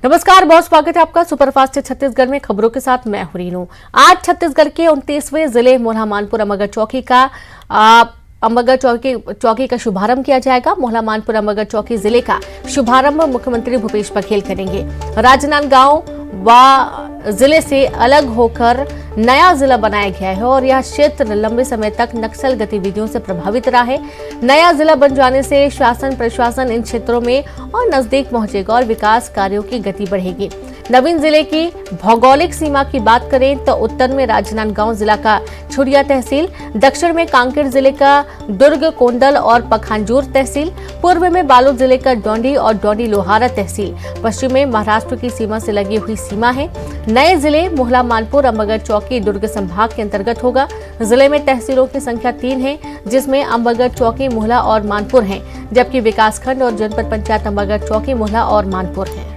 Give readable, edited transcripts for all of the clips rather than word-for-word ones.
नमस्कार, बहुत स्वागत है आपका सुपरफास्ट छत्तीसगढ़ में। खबरों के साथ मैं हूं रीनू। आज छत्तीसगढ़ के 29वें जिले मोहला मानपुर अम्बागढ़ चौकी का शुभारंभ किया जाएगा। मोहला मानपुर अम्बागढ़ चौकी जिले का शुभारंभ मुख्यमंत्री भूपेश बघेल करेंगे। राजनांदगांव व जिले से अलग होकर नया जिला बनाया गया है और यह क्षेत्र लंबे समय तक नक्सल गतिविधियों से प्रभावित रहा है। नया जिला बन जाने से शासन प्रशासन इन क्षेत्रों में और नजदीक पहुंचेगा और विकास कार्यों की गति बढ़ेगी। नवीन जिले की भौगोलिक सीमा की बात करें तो उत्तर में राजनांदगांव जिला का छुरिया तहसील, दक्षिण में कांकेर जिले का दुर्ग, कोंडल और पखांजूर तहसील, पूर्व में बालोद जिले का डोंडी और डोंडी लोहारा तहसील, पश्चिम में महाराष्ट्र की सीमा से लगी हुई सीमा है। नए जिले मोहला मानपुर अम्बागढ़ चौकी दुर्ग संभाग के अंतर्गत होगा। जिले में तहसीलों की संख्या 3 है, जिसमें अम्बागढ़ चौकी, मोहला और मानपुर हैं, जबकि विकासखंड और जनपद पंचायत अम्बागढ़ चौकी, मोहला और मानपुर हैं।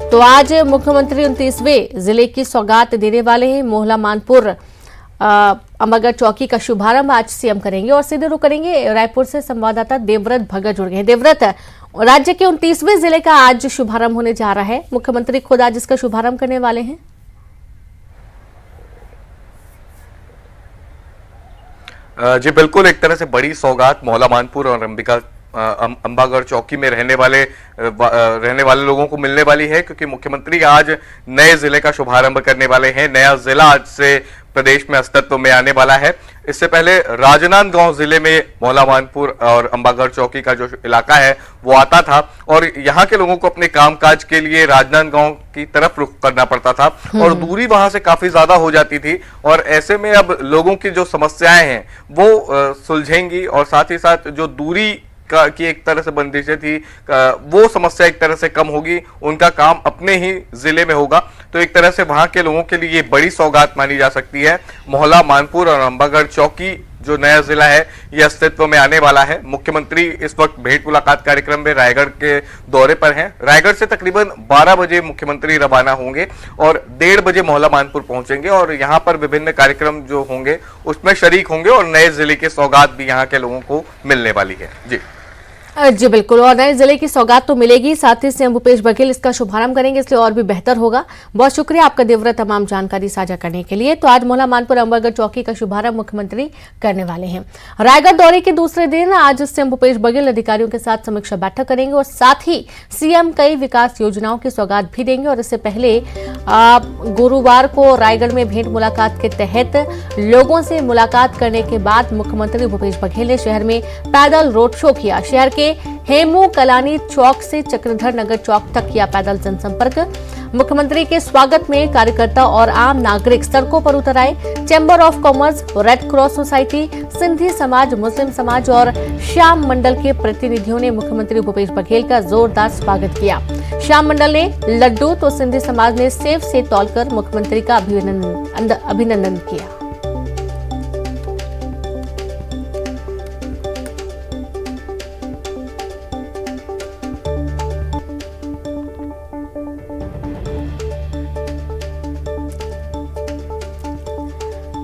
तो आज मुख्यमंत्री 29वें जिले की सौगात देने वाले हैं। मोहला मानपुर अम्बागढ़ चौकी का शुभारंभ आज सीएम करेंगे और सीधे रुख करेंगे। रायपुर से संवाददाता देवव्रत भगत जुड़ गए हैं। देवव्रत, राज्य के 29वें जिले का आज शुभारंभ होने जा रहा है। मुख्यमंत्री खुद आज इसका शुभारंभ करने वाले हैं। जी बिल्कुल, एक तरह से बड़ी सौगात मोहला मानपुर और अम्बागढ़ चौकी में रहने वाले लोगों को मिलने वाली है, क्योंकि मुख्यमंत्री आज नए जिले का शुभारंभ करने वाले हैं। नया जिला आज से प्रदेश में अस्तित्व में आने वाला है। इससे पहले राजनांदगांव जिले में मोहला मानपुर और अम्बागढ़ चौकी का जो इलाका है वो आता था और यहाँ के लोगों को अपने कामकाज के लिए राजनांदगांव की तरफ रुख करना पड़ता था और दूरी वहां से काफी ज्यादा हो जाती थी। और ऐसे में अब लोगों की जो समस्याएं हैं वो सुलझेंगी और साथ ही साथ जो दूरी की एक तरह से बंदिशें थी वो समस्या एक तरह से कम होगी। उनका काम अपने ही जिले में होगा, तो एक तरह से वहां के लोगों के लिए ये बड़ी सौगात मानी जा सकती है। मोहला मानपुर और अम्बागढ़ चौकी जो नया जिला है ये अस्तित्व में आने वाला है। मुख्यमंत्री इस वक्त भेंट मुलाकात कार्यक्रम में रायगढ़ के दौरे पर हैं। रायगढ़ से तकरीबन 12 बजे मुख्यमंत्री रवाना होंगे और 1:30 बजे मोहला मानपुर पहुंचेंगे और यहाँ पर विभिन्न कार्यक्रम जो होंगे उसमें शरीक होंगे और नए जिले की सौगात भी यहाँ के लोगों को मिलने वाली है। जी बिल्कुल, और नए जिले की सौगात तो मिलेगी, साथ ही सीएम भूपेश बघेल इसका शुभारंभ करेंगे, इसलिए और भी बेहतर होगा। बहुत शुक्रिया आपका देवव्रत तमाम जानकारी साझा करने के लिए। तो आज मोहला मानपुर अम्बागढ़ चौकी का शुभारंभ मुख्यमंत्री करने वाले हैं। रायगढ़ दौरे के दूसरे दिन आज सीएम भूपेश बघेल अधिकारियों के साथ समीक्षा बैठक करेंगे और साथ ही सीएम कई विकास योजनाओं की सौगात भी देंगे। और इससे पहले गुरुवार को रायगढ़ में भेंट मुलाकात के तहत लोगों से मुलाकात करने के बाद मुख्यमंत्री भूपेश बघेल ने शहर में पैदल रोड शो किया। शहर के हेमू कलानी चौक से चक्रधर नगर चौक तक किया पैदल जनसंपर्क। मुख्यमंत्री के स्वागत में कार्यकर्ता और आम नागरिक सड़कों पर उतर आए। Chamber of commerce, red cross society, Sindhi समाज, मुस्लिम समाज और श्याम मंडल के प्रतिनिधियों ने मुख्यमंत्री भूपेश बघेल का जोरदार स्वागत किया। श्याम मंडल ने लड्डू तो सिंधी समाज ने सेब से तौलकर मुख्यमंत्री का अभिनंदन किया।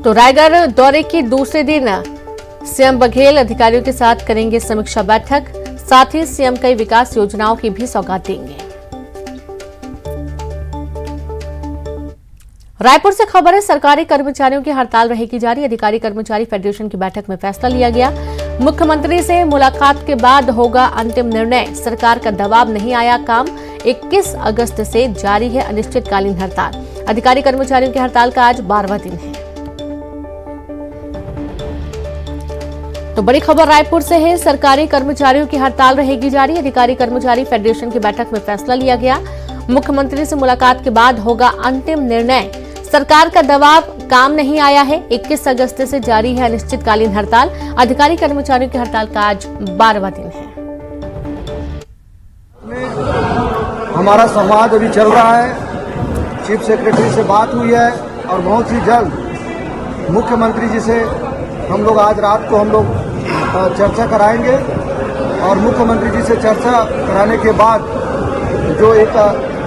तो रायगढ़ दौरे के दूसरे दिन सीएम बघेल अधिकारियों के साथ करेंगे समीक्षा बैठक, साथ ही सीएम कई विकास योजनाओं की भी सौगात देंगे। रायपुर से खबर है, सरकारी कर्मचारियों की हड़ताल रहेगी जारी। अधिकारी कर्मचारी फेडरेशन की बैठक में फैसला लिया गया। मुख्यमंत्री से मुलाकात के बाद होगा अंतिम निर्णय। सरकार का दबाव नहीं आया, काम 21 अगस्त से जारी है अनिश्चितकालीन हड़ताल। अधिकारी कर्मचारियों की हड़ताल का आज 12वां दिन है। तो बड़ी खबर रायपुर से है, सरकारी कर्मचारियों की हड़ताल रहेगी जारी। अधिकारी कर्मचारी फेडरेशन की बैठक में फैसला लिया गया। मुख्यमंत्री से मुलाकात के बाद होगा अंतिम निर्णय। सरकार का दबाव, काम नहीं आया है, 21 अगस्त से जारी है अनिश्चितकालीन हड़ताल। अधिकारी कर्मचारियों की हड़ताल का आज 12वां दिन है। हमारा संवाद अभी चल रहा है, चीफ सेक्रेटरी से बात हुई है और बहुत ही जल्द मुख्यमंत्री जी से हम लोग आज रात को हम लोग चर्चा कराएंगे और मुख्यमंत्री जी से चर्चा कराने के बाद जो एक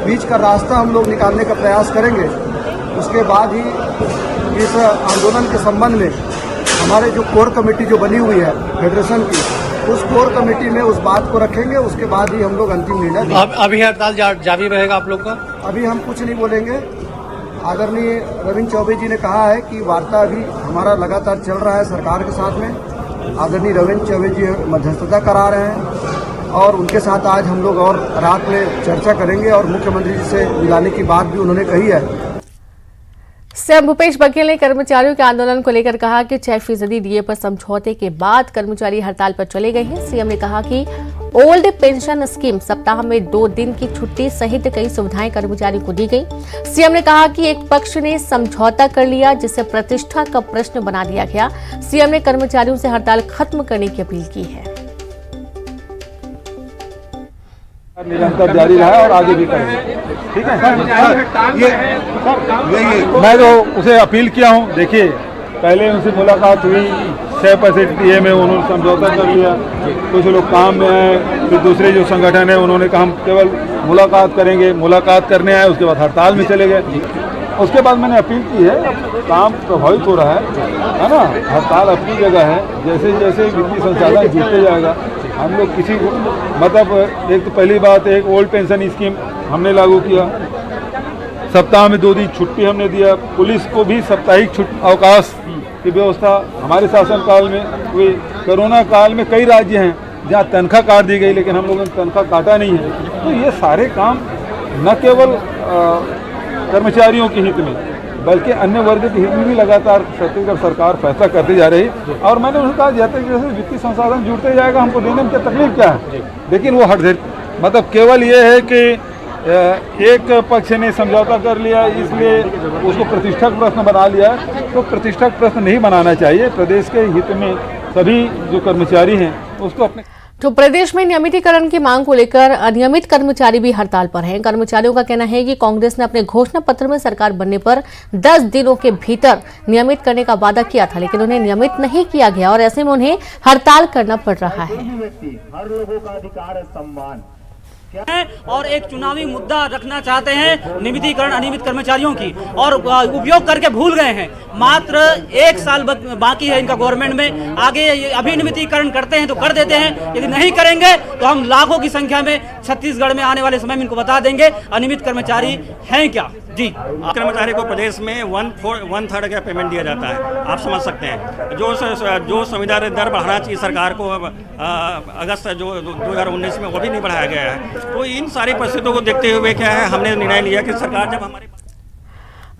बीच का रास्ता हम लोग निकालने का प्रयास करेंगे, उसके बाद ही इस आंदोलन के संबंध में हमारे जो कोर कमेटी जो बनी हुई है फेडरेशन की, उस कोर कमेटी में उस बात को रखेंगे, उसके बाद ही हम लोग अंतिम निर्णय लेंगे। अभी हड़ताल जारी रहेगा आप लोग का? अभी हम कुछ नहीं बोलेंगे। आदरणीय रविंद्र चौबे जी ने कहा है कि वार्ता अभी हमारा लगातार चल रहा है सरकार के साथ में। आदरणीय रविंद्र चौबे जी मध्यस्थता करा रहे हैं और उनके साथ आज हम लोग और रात में चर्चा करेंगे और मुख्यमंत्री जी से मिलाने की बात भी उन्होंने कही है। सीएम भूपेश बघेल ने कर्मचारियों के आंदोलन को लेकर कहा कि 6% डीए पर समझौते के बाद कर्मचारी हड़ताल पर चले गए हैं। सीएम ने कहा कि ओल्ड पेंशन स्कीम सप्ताह में 2 दिन की छुट्टी सहित कई सुविधाएं कर्मचारियों को दी गई। सीएम ने कहा कि एक पक्ष ने समझौता कर लिया जिससे प्रतिष्ठा का प्रश्न बना दिया गया। सीएम ने कर्मचारियों से हड़ताल खत्म करने की अपील की है। निरंतर जारी रहा और आगे भी करेंगे। ठीक है मैं तो उसे अपील किया हूँ। देखिए, पहले उनसे मुलाकात हुई, 6% डीए में उन्होंने समझौता कर लिया। कुछ लोग काम में आए, फिर दूसरे जो संगठन है उन्होंने कहा हम केवल मुलाकात करेंगे, मुलाकात करने आए, उसके बाद हड़ताल में चले गए। उसके बाद मैंने अपील की है, काम प्रभावित हो रहा है ना, हड़ताल अपनी जगह है। जैसे जैसे वित्तीय संसाधन जुटते जाएगा, हम लोग किसी को मतलब एक तो पहली बात, एक ओल्ड पेंशन स्कीम हमने लागू किया, सप्ताह में 2 दिन छुट्टी हमने दिया। पुलिस को भी साप्ताहिक अवकाश की व्यवस्था हमारे शासनकाल में हुई। कोरोना काल में कई राज्य हैं जहाँ तनख्वाह काट दी गई, लेकिन हम लोगों ने तनख्वाह काटा नहीं है। तो ये सारे काम न केवल कर्मचारियों के हित में बल्कि अन्य वर्ग के हित में भी लगातार छत्तीसगढ़ सरकार फैसला करती जा रही। और मैंने उन्हें कहा जैसे जैसे वित्तीय संसाधन जुड़ते जाएगा हमको देने में क्या तकलीफ क्या है, लेकिन वो मतलब केवल ये है कि एक पक्ष ने समझौता कर लिया इसलिए उसको प्रतिष्ठक प्रश्न बना लिया। तो प्रतिष्ठक प्रश्न नहीं बनाना चाहिए। प्रदेश के हित में सभी जो कर्मचारी हैं उसको अपने। तो प्रदेश में नियमितीकरण की मांग को लेकर अनियमित कर्मचारी भी हड़ताल पर हैं। कर्मचारियों का कहना है कि कांग्रेस ने अपने घोषणा पत्र में सरकार बनने पर 10 दिनों के भीतर नियमित करने का वादा किया था, लेकिन उन्हें नियमित नहीं किया गया और ऐसे में उन्हें हड़ताल करना पड़ रहा है। हर लोगों का अधिकार है सम्मान और एक चुनावी मुद्दा रखना चाहते हैं नियमितीकरण अनियमित कर्मचारियों की, और उपयोग करके भूल गए हैं। मात्र 1 साल बाकी है इनका गवर्नमेंट में। आगे अभी नियमितीकरण करते हैं तो कर देते हैं, यदि नहीं करेंगे तो हम लाखों की संख्या में छत्तीसगढ़ में आने वाले समय में इनको बता देंगे अनियमित कर्मचारी हैं क्या। जी, कर्मचारी को प्रदेश में 1/3 का पेमेंट दिया जाता है। आप समझ सकते हैं जो संविदा दर बढ़ाना चाहिए सरकार को अगस्त जो 2019 में वो भी नहीं बढ़ाया गया है। तो इन सारी परिस्थितियों को देखते हुए क्या है, हमने निर्णय लिया कि सरकार जब हमारे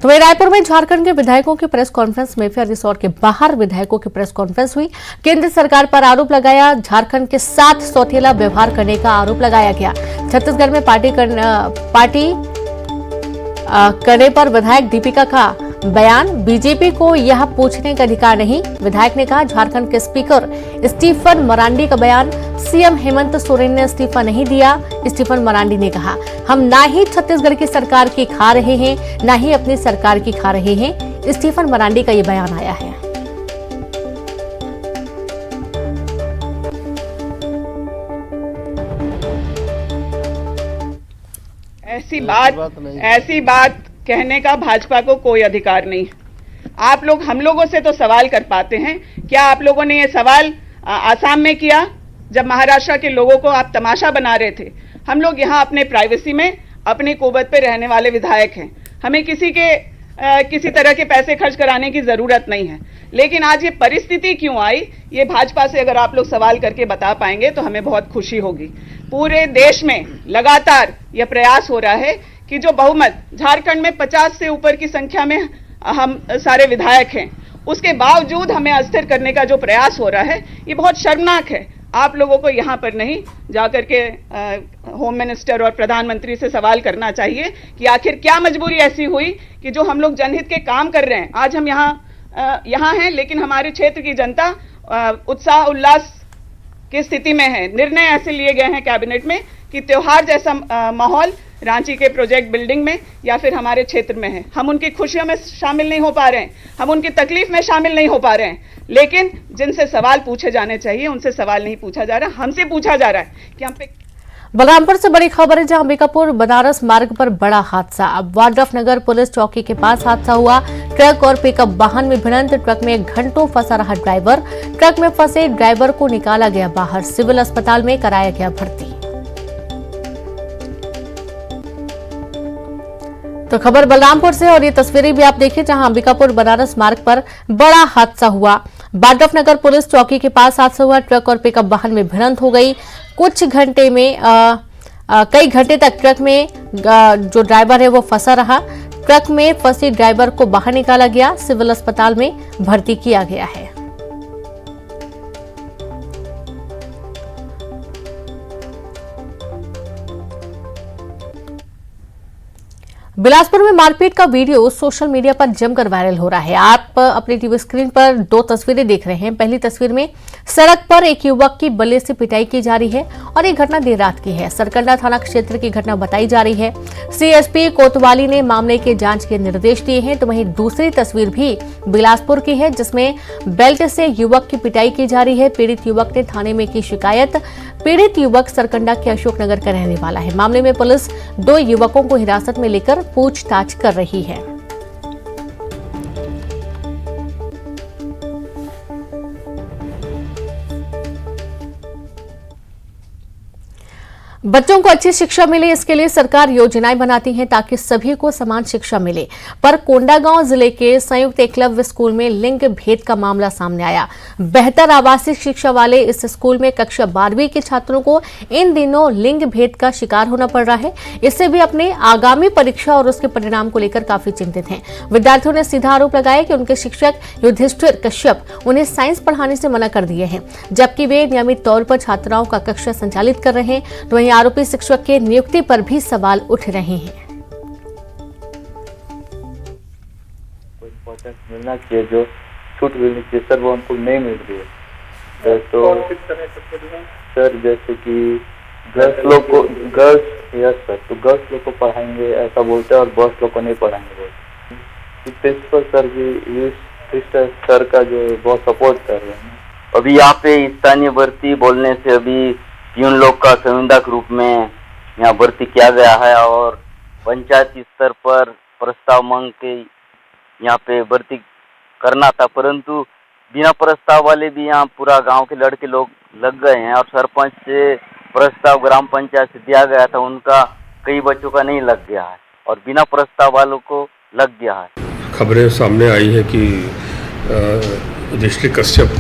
तो वहीं रायपुर में झारखंड के विधायकों की प्रेस कॉन्फ्रेंस मेफेयर रिसोर्ट के बाहर विधायकों की प्रेस कॉन्फ्रेंस हुई। केंद्र सरकार पर आरोप लगाया, झारखंड के साथ सौतेला व्यवहार करने का आरोप लगाया गया। छत्तीसगढ़ में पार्टी करने पर विधायक दीपिका का बयान, बीजेपी को यह पूछने का अधिकार नहीं। विधायक ने कहा झारखंड के स्पीकर स्टीफन मरांडी का बयान, सीएम हेमंत सोरेन ने इस्तीफा नहीं दिया। स्टीफन मरांडी ने कहा हम ना ही छत्तीसगढ़ की सरकार की खा रहे हैं, ना ही अपनी सरकार की खा रहे हैं। स्टीफन मरांडी का ये बयान आया है। ऐसी बात कहने का भाजपा को कोई अधिकार नहीं। आप लोग हम लोगों से तो सवाल कर पाते हैं। क्या आप लोगों ने ये सवाल आसाम में किया जब महाराष्ट्र के लोगों को आप तमाशा बना रहे थे? हम लोग यहाँ अपने प्राइवेसी में अपनी कुवत पे रहने वाले विधायक हैं। हमें किसी तरह के पैसे खर्च कराने की जरूरत नहीं है। लेकिन आज ये परिस्थिति क्यों आई, ये भाजपा से अगर आप लोग सवाल करके बता पाएंगे तो हमें बहुत खुशी होगी। पूरे देश में लगातार यह प्रयास हो रहा है कि जो बहुमत झारखंड में 50 से ऊपर की संख्या में हम सारे विधायक हैं, उसके बावजूद हमें अस्थिर करने का जो प्रयास हो रहा है ये बहुत शर्मनाक है। आप लोगों को यहाँ पर नहीं जाकर के होम मिनिस्टर और प्रधानमंत्री से सवाल करना चाहिए कि आखिर क्या मजबूरी ऐसी हुई कि जो हम लोग जनहित के काम कर रहे हैं। आज हम यहाँ हैं, लेकिन हमारे क्षेत्र की जनता उत्साह उल्लास की स्थिति में है। निर्णय ऐसे लिए गए हैं कैबिनेट में कि त्योहार जैसा माहौल रांची के प्रोजेक्ट बिल्डिंग में या फिर हमारे क्षेत्र में है। हम उनकी खुशियों में शामिल नहीं हो पा रहे हैं, हम उनकी तकलीफ में शामिल नहीं हो पा रहे हैं। लेकिन जिनसे सवाल पूछे जाने चाहिए उनसे सवाल नहीं पूछा जा रहा, हमसे पूछा जा रहा है कि हम पे। बलरामपुर से बड़ी खबर है, जहां अंबिकापुर बनारस मार्ग पर बड़ा हादसा। अब वाड्रफनगर पुलिस चौकी के पास हादसा हुआ। ट्रक और पिकअप वाहन में भिड़ंत। ट्रक में घंटों फंसा रहा ड्राइवर। ट्रक में फंसे ड्राइवर को निकाला गया बाहर। सिविल अस्पताल में कराया गया भर्ती। तो खबर बलरामपुर से, और ये तस्वीरें भी आप देखिए, जहां अंबिकापुर बनारस मार्ग पर बड़ा हादसा हुआ। वाड्रफनगर पुलिस चौकी के पास हादसा हुआ। ट्रक और पिकअप वाहन में भिड़ंत हो गई। कुछ घंटे में कई घंटे तक ट्रक में जो ड्राइवर है वो फंसा रहा। ट्रक में फंसे ड्राइवर को बाहर निकाला गया। सिविल अस्पताल में भर्ती किया गया है। बिलासपुर में मारपीट का वीडियो सोशल मीडिया पर जमकर वायरल हो रहा है। आप अपनी टीवी स्क्रीन पर दो तस्वीरें देख रहे हैं। पहली तस्वीर में सड़क पर एक युवक की बल्ले से पिटाई की जा रही है और ये घटना देर रात की है। सरकंडा थाना क्षेत्र की घटना बताई जा रही है। सीएसपी कोतवाली ने मामले की जांच के निर्देश दिए हैं। तो वहीं दूसरी तस्वीर भी बिलासपुर की है, जिसमें बेल्ट से युवक की पिटाई की जा रही है। पीड़ित युवक ने थाने में की शिकायत। पीड़ित युवक सरकंडा के अशोकनगर का रहने वाला है। मामले में पुलिस 2 युवकों को हिरासत में लेकर पूछताछ कर रही है। बच्चों को अच्छी शिक्षा मिले, इसके लिए सरकार योजनाएं बनाती है ताकि सभी को समान शिक्षा मिले। पर कोंडागांव जिले के संयुक्त एकलव्य स्कूल में लिंग भेद का मामला सामने आया। बेहतर आवासीय शिक्षा वाले इस स्कूल में कक्षा 12वीं के छात्रों को इन दिनों लिंग भेद का शिकार होना पड़ रहा है। इससे भी अपने आगामी परीक्षा और उसके परिणाम को लेकर काफी चिंतित हैं। विद्यार्थियों ने सीधा आरोप लगाया कि उनके शिक्षक युधिष्ठिर कश्यप उन्हें साइंस पढ़ाने से मना कर दिए हैं, जबकि वे नियमित तौर पर छात्राओं का कक्षा संचालित कर रहे हैं। तो वहीं आरोपी शिक्षक के नियुक्ति पर भी सवाल उठ रहे हैं। मिलना चाहिए, जो छूट मिलनी चाहिए सर, वो हमको नहीं मिल रही है। तो सर जैसे कि गर्ल्स लोग को यस सर, तो गर्ल्स लोग को पढ़ाएंगे ऐसा बोलते हैं और बॉयज लोग को नहीं पढ़ाएंगे बोलते। प्रिंसिपल सर भी सर का जो बहुत सपोर्ट कर रहे हैं। अभी यहाँ पे स्थानीय भर्ती बोलने से अभी प्यून लोग का संविधाक रूप में यहाँ भर्ती किया गया है और पंचायती स्तर पर प्रस्ताव मांग के यहाँ पे भर्ती करना था, परंतु बिना प्रस्ताव वाले भी यहाँ पूरा गांव के लड़के लोग लग गए हैं और सरपंच से प्रस्ताव ग्राम पंचायत से दिया गया था, उनका कई बच्चों का नहीं लग गया है और बिना प्रस्ताव वालों को लग गया है। खबरें सामने आई है कि युधिष्ठिर कश्यप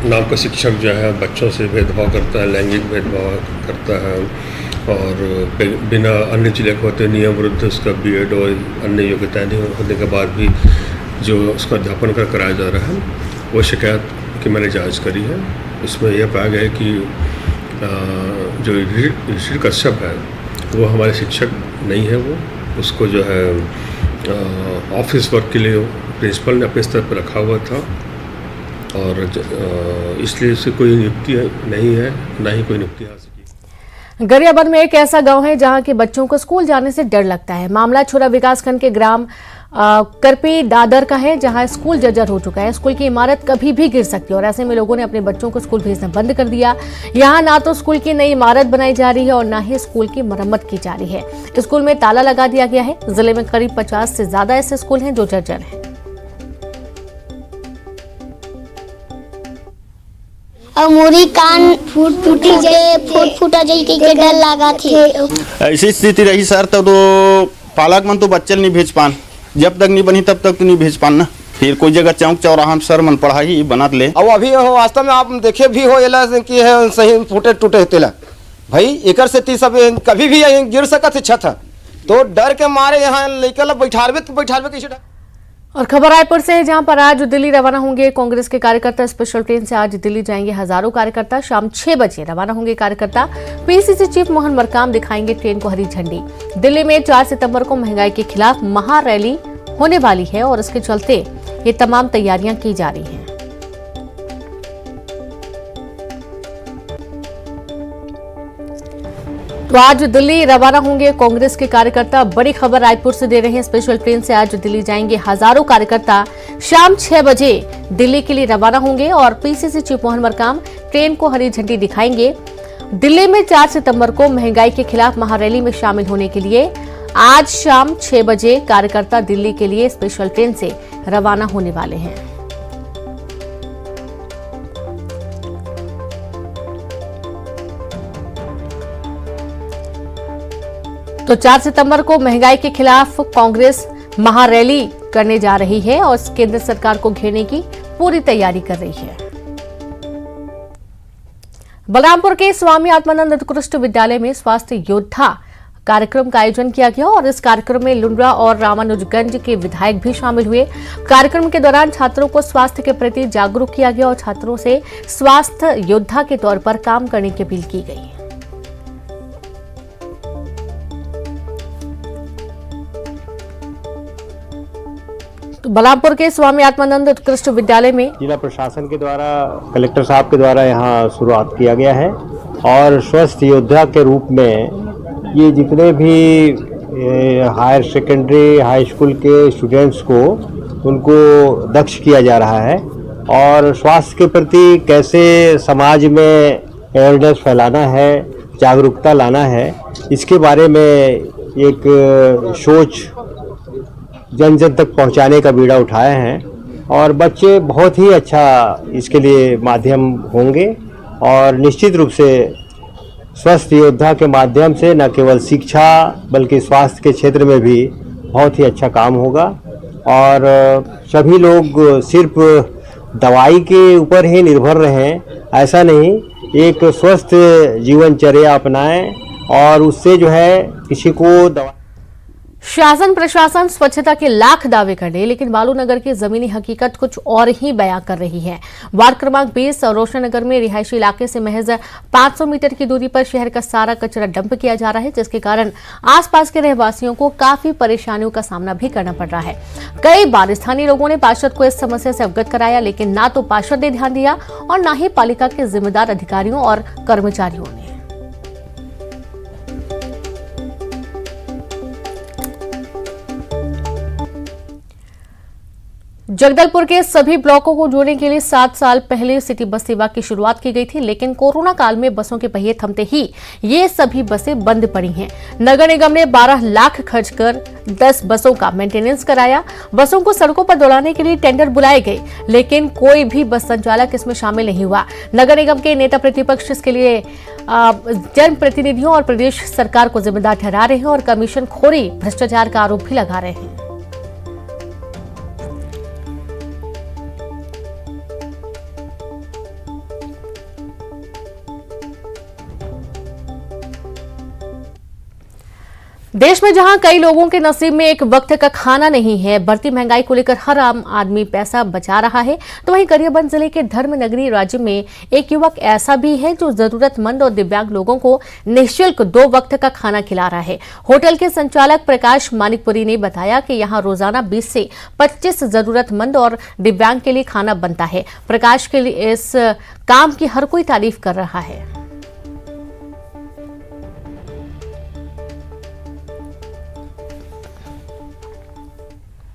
नाम का शिक्षक जो है बच्चों से भेदभाव करता है, लैंगिक भेदभाव करता है और बिना अन्य जिले के होते नियम विरुद्ध उसका बीएड और अन्य योग्यताएं नहीं होने के बाद भी जो उसका अध्यापन कराया जा रहा है, वो शिकायत की मैंने जांच करी है। उसमें यह पाया गया कि जो युधिष्ठिर कश्यप है वो हमारे शिक्षक नहीं है। वो उसको जो है ऑफिस वर्क के लिए प्रिंसिपल ने अपने स्तर पर रखा हुआ था और इसलिए इससे कोई नियुक्ति नहीं है, ना ही कोई नियुक्ति आ सकी। गरियाबंद में एक ऐसा गांव है जहां के बच्चों को स्कूल जाने से डर लगता है। मामला छुरा विकासखंड के ग्राम करपी दादर का है, जहां स्कूल जर्जर हो चुका है। स्कूल की इमारत कभी भी गिर सकती है और ऐसे में लोगों ने अपने बच्चों को स्कूल भेजना बंद कर दिया। यहां ना तो स्कूल की नई इमारत बनाई जा रही है और ना ही स्कूल की मरम्मत की जा रही है। स्कूल में ताला लगा दिया गया है। जिले में करीब 50 से ज्यादा ऐसे स्कूल हैं जो जर्जर हैं। मोरी कान फूटा जाई के डर लगा थी। ऐसी स्थिति रही सर तो पालक मन तो बच्चे नहीं भेज पान, जब तक नहीं बनी तब तक तो नहीं भेज पान ना। फिर कोई जगह चौक चौराहा में सर मन पढ़ाई बना ले। अब अभी वास्तव में आप देखे भी हो एला कि है सही फूटे टूटे तेला भाई एकर से ती सब कभी भी गिर सकत है छत, तो डर के मारे यहाँ लेकर बैठावे कैसे। और खबर रायपुर से है, जहां पर आज दिल्ली रवाना होंगे कांग्रेस के कार्यकर्ता। स्पेशल ट्रेन से आज दिल्ली जाएंगे हजारों कार्यकर्ता। शाम 6 बजे रवाना होंगे कार्यकर्ता। पीसीसी चीफ मोहन मरकाम दिखाएंगे ट्रेन को हरी झंडी। दिल्ली में 4 सितंबर को महंगाई के खिलाफ महारैली होने वाली है और इसके चलते ये तमाम तैयारियां की जा रही हैं। तो आज दिल्ली रवाना होंगे कांग्रेस के कार्यकर्ता। बड़ी खबर रायपुर से दे रहे हैं। स्पेशल ट्रेन से आज दिल्ली जाएंगे हजारों कार्यकर्ता। शाम 6 बजे दिल्ली के लिए रवाना होंगे और PCC chief Mohan Markam train को हरी झंडी दिखाएंगे। दिल्ली में 4 सितंबर को महंगाई के खिलाफ महारैली में शामिल होने के लिए आज शाम 6 बजे कार्यकर्ता दिल्ली के लिए स्पेशल ट्रेन से रवाना होने वाले हैं। तो 4 सितंबर को महंगाई के खिलाफ कांग्रेस महारैली करने जा रही है और केंद्र सरकार को घेरने की पूरी तैयारी कर रही है। बलरामपुर के स्वामी आत्मानंद उत्कृष्ट विद्यालय में स्वास्थ्य योद्धा कार्यक्रम का आयोजन किया गया और इस कार्यक्रम में लुंड्रा और रामानुजगंज के विधायक भी शामिल हुए। कार्यक्रम के दौरान छात्रों को स्वास्थ्य के प्रति जागरूक किया गया और छात्रों से स्वास्थ्य योद्धा के तौर पर काम करने की अपील की गई। तो बलरामपुर के स्वामी आत्मानंद उत्कृष्ट विद्यालय में जिला प्रशासन के द्वारा कलेक्टर साहब के द्वारा यहाँ शुरुआत किया गया है और स्वस्थ योद्धा के रूप में ये जितने भी हायर सेकेंडरी हाई स्कूल के स्टूडेंट्स को उनको दक्ष किया जा रहा है और स्वास्थ्य के प्रति कैसे समाज में अवेयरनेस फैलाना है, जागरूकता लाना है, इसके बारे में एक सोच जन जन तक पहुंचाने का बीड़ा उठाए हैं और बच्चे बहुत ही अच्छा इसके लिए माध्यम होंगे और निश्चित रूप से स्वस्थ योद्धा के माध्यम से न केवल शिक्षा बल्कि स्वास्थ्य के क्षेत्र में भी बहुत ही अच्छा काम होगा और सभी लोग सिर्फ दवाई के ऊपर ही निर्भर रहें ऐसा नहीं, एक स्वस्थ जीवनचर्या अपनाएं और उससे जो है किसी को दवा। शासन प्रशासन स्वच्छता के लाख दावे कर ले लेकिन बालूनगर की जमीनी हकीकत कुछ और ही बयां कर रही है। वार्ड क्रमांक 20 और रोशननगर में रिहायशी इलाके से महज 500 मीटर की दूरी पर शहर का सारा कचरा डंप किया जा रहा है, जिसके कारण आसपास के रहवासियों को काफी परेशानियों का सामना भी करना पड़ रहा है। कई बार स्थानीय लोगों ने पार्षद को इस समस्या से अवगत कराया लेकिन ना तो पार्षद ने ध्यान दिया और न ही पालिका के जिम्मेदार अधिकारियों और कर्मचारियों ने। जगदलपुर के सभी ब्लॉकों को जोड़ने के लिए 7 साल पहले सिटी बस सेवा की शुरुआत की गई थी, लेकिन कोरोना काल में बसों के पहिए थमते ही ये सभी बसें बंद पड़ी हैं। नगर निगम ने 12 लाख खर्च कर 10 बसों का मेंटेनेंस कराया। बसों को सड़कों पर दौड़ाने के लिए टेंडर बुलाए गए लेकिन कोई भी बस संचालक इसमें शामिल नहीं हुआ। नगर निगम के नेता प्रतिपक्ष इसके लिए जनप्रतिनिधियों और प्रदेश सरकार को जिम्मेदार ठहरा रहे हैं और कमीशन खोरी भ्रष्टाचार का आरोप भी लगा रहे हैं। देश में जहां कई लोगों के नसीब में एक वक्त का खाना नहीं है, बढ़ती महंगाई को लेकर हर आम आदमी पैसा बचा रहा है, तो वहीं गरियाबंद जिले के धर्मनगरी राज्य में एक युवक ऐसा भी है जो जरूरतमंद और दिव्यांग लोगों को निःशुल्क 2 वक्त का खाना खिला रहा है। होटल के संचालक प्रकाश मानिकपुरी ने बताया कि यहां रोजाना 20 से 25 जरूरतमंद और दिव्यांग के लिए खाना बनता है। प्रकाश के लिए इस काम की हर कोई तारीफ कर रहा है।